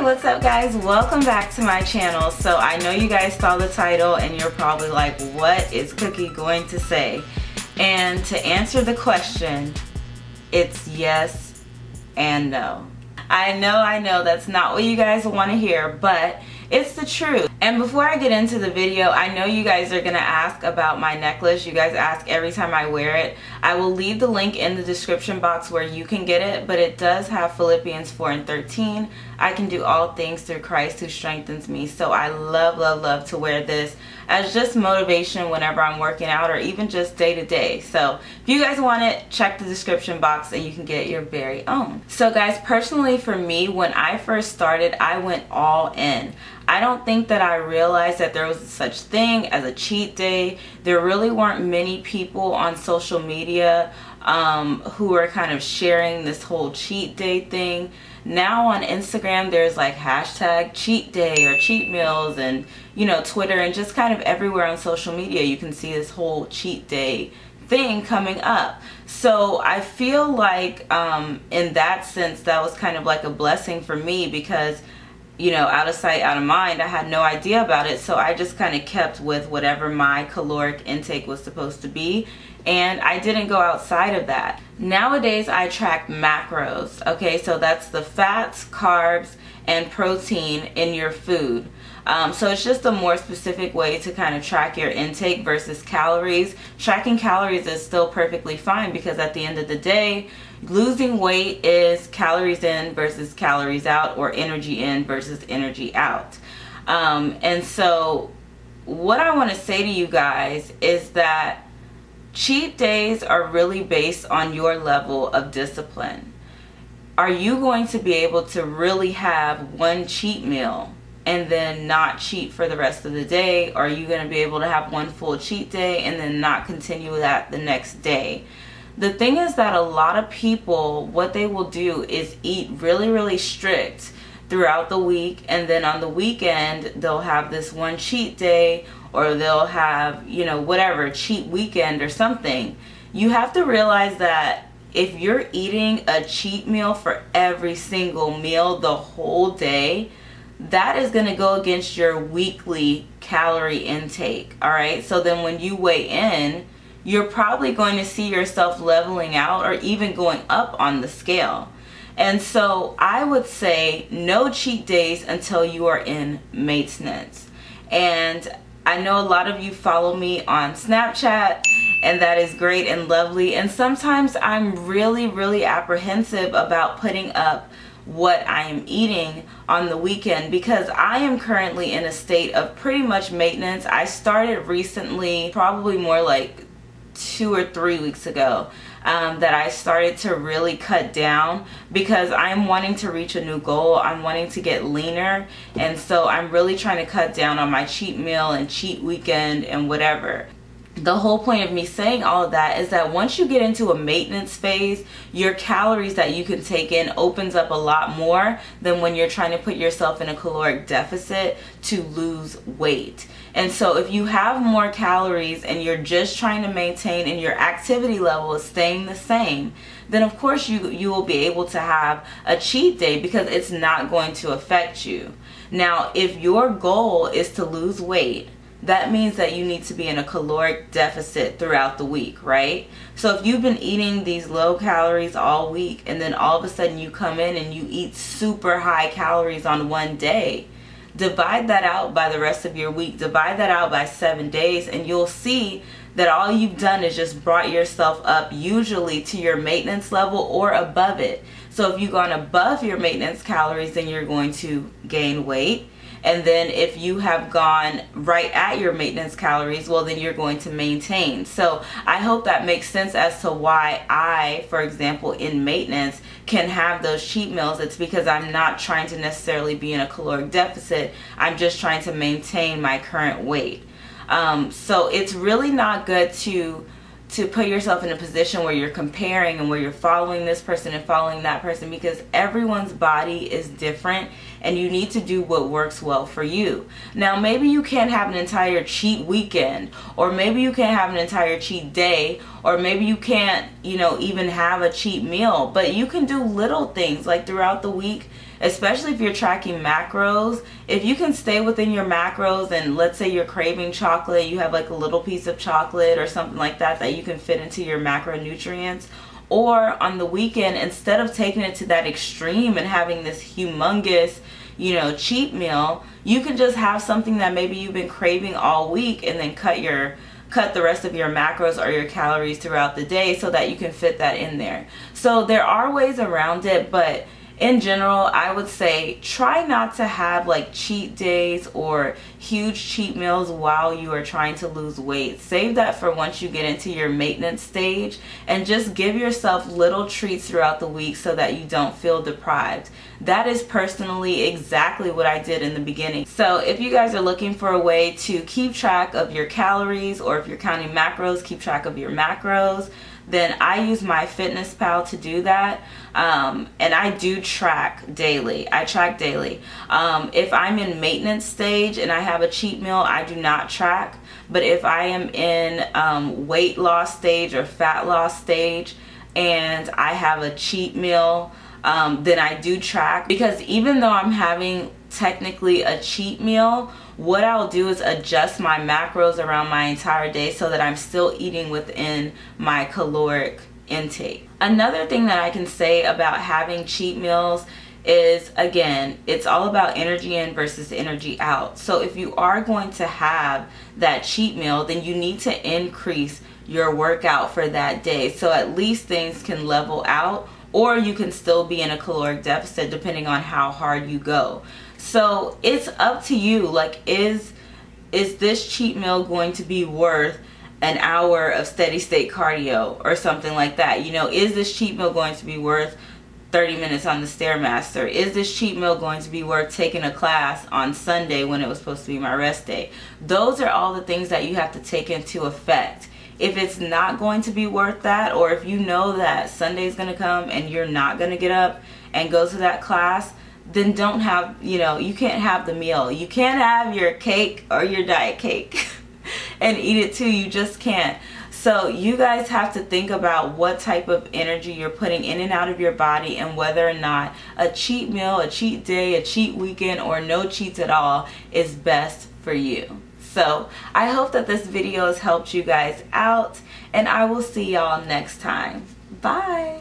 What's up guys? Welcome back to my channel. So I know you guys saw the title and you're probably like, what is Cookie going to say? And to answer the question, it's yes and no. I know that's not what you guys want to hear, but it's the truth. And before I get into the video, I know you guys are gonna ask about my necklace. You guys ask every time I wear it. I will leave the link in the description box where you can get it, but it does have Philippians 4:13. I can do all things through Christ who strengthens me. So I love to wear this as just motivation whenever I'm working out or even just day to day. So if you guys want it, check the description box and you can get your very own. So guys, personally for me, when I first started, I went all in. I don't think that I realized that there was such thing as a cheat day. There really weren't many people on social media who were kind of sharing this whole cheat day thing. Now on Instagram, there's like hashtag cheat day or cheat meals, and you know, Twitter, and just kind of everywhere on social media you can see this whole cheat day thing coming up. So I feel like in that sense that was kind of like a blessing for me, because you know, out of sight, out of mind, I had no idea about it. So I just kind of kept with whatever my caloric intake was supposed to be, and I didn't go outside of that. Nowadays I track macros. Okay, so that's the fats, carbs, and protein in your food. So it's just a more specific way to kind of track your intake versus calories. Tracking calories is still perfectly fine, because at the end of the day, losing weight is calories in versus calories out, or energy in versus energy out. And so what I want to say to you guys is that cheat days are really based on your level of discipline. Are you going to be able to really have one cheat meal and then not cheat for the rest of the day? Or are you going to be able to have one full cheat day and then not continue that the next day? The thing is that a lot of people, what they will do is eat really strict throughout the week, and then on the weekend they'll have this one cheat day, or they'll have, you know, whatever, cheat weekend or something. You have to realize that if you're eating a cheat meal for every single meal the whole day, that is going to go against your weekly calorie intake. All right, so then when you weigh in, you're probably going to see yourself leveling out or even going up on the scale. And so I would say no cheat days until you are in maintenance. And I know a lot of you follow me on Snapchat, and that is great and lovely. And sometimes I'm really apprehensive about putting up what I am eating on the weekend, because I am currently in a state of pretty much maintenance. I started recently, probably more like 2 or 3 weeks ago, that I started to really cut down, because I'm wanting to reach a new goal. I'm wanting to get leaner, and so I'm really trying to cut down on my cheat meal and cheat weekend and whatever. The whole point of me saying all of that is that once you get into a maintenance phase, your calories that you can take in opens up a lot more than when you're trying to put yourself in a caloric deficit to lose weight. And so if you have more calories and you're just trying to maintain and your activity level is staying the same, then of course you will be able to have a cheat day, because it's not going to affect you. Now, if your goal is to lose weight, that means that you need to be in a caloric deficit throughout the week, right? So if you've been eating these low calories all week, and then all of a sudden you come in and you eat super high calories on one day, divide that out by the rest of your week, divide that out by 7 days, and you'll see that all you've done is just brought yourself up usually to your maintenance level or above it. So if you've gone above your maintenance calories, then you're going to gain weight. And then if you have gone right at your maintenance calories, well, then you're going to maintain. So I hope that makes sense as to why I, for example, in maintenance can have those cheat meals. It's because I'm not trying to necessarily be in a caloric deficit. I'm just trying to maintain my current weight. So it's really not good to put yourself in a position where you're comparing and where you're following this person and following that person, because everyone's body is different and you need to do what works well for you. Now, maybe you can't have an entire cheat weekend, or maybe you can't have an entire cheat day, or maybe you can't, you know, even have a cheat meal, but you can do little things like throughout the week. especially if you're tracking macros. If you can stay within your macros, and let's say you're craving chocolate, you have like a little piece of chocolate or something like that that you can fit into your macronutrients. Or on the weekend, instead of taking it to that extreme and having this humongous, you know, cheat meal, you can just have something that maybe you've been craving all week, and then cut the rest of your macros or your calories throughout the day so that you can fit that in there. So there are ways around it, but in general, I would say try not to have like cheat days or huge cheat meals while you are trying to lose weight. Save that for once you get into your maintenance stage, and just give yourself little treats throughout the week so that you don't feel deprived. That is personally exactly what I did in the beginning. So if you guys are looking for a way to keep track of your calories, or if you're counting macros, keep track of your macros, then I use MyFitnessPal to do that. And I do track daily. I track daily. If I'm in maintenance stage and I have a cheat meal, I do not track. But if I am in weight loss stage or fat loss stage and I have a cheat meal, then I do track. Because even though I'm having technically a cheat meal, what I'll do is adjust my macros around my entire day so that I'm still eating within my caloric intake. Another thing that I can say about having cheat meals is, again, it's all about energy in versus energy out. So if you are going to have that cheat meal, then you need to increase your workout for that day, so at least things can level out, or you can still be in a caloric deficit depending on how hard you go. So it's up to you. Like, is this cheat meal going to be worth an hour of steady state cardio or something like that? You know, is this cheat meal going to be worth 30 minutes on the Stairmaster? Is this cheat meal going to be worth taking a class on Sunday when it was supposed to be my rest day? Those are all the things that you have to take into effect. If it's not going to be worth that, or if you know that Sunday's going to come and you're not going to get up and go to that class, then don't have, you know, you can't have the meal. You can't have your cake or your diet cake and eat it too. You just can't. So you guys have to think about what type of energy you're putting in and out of your body, and whether or not a cheat meal, a cheat day, a cheat weekend, or no cheats at all is best for you. So I hope that this video has helped you guys out, and I will see y'all next time. Bye.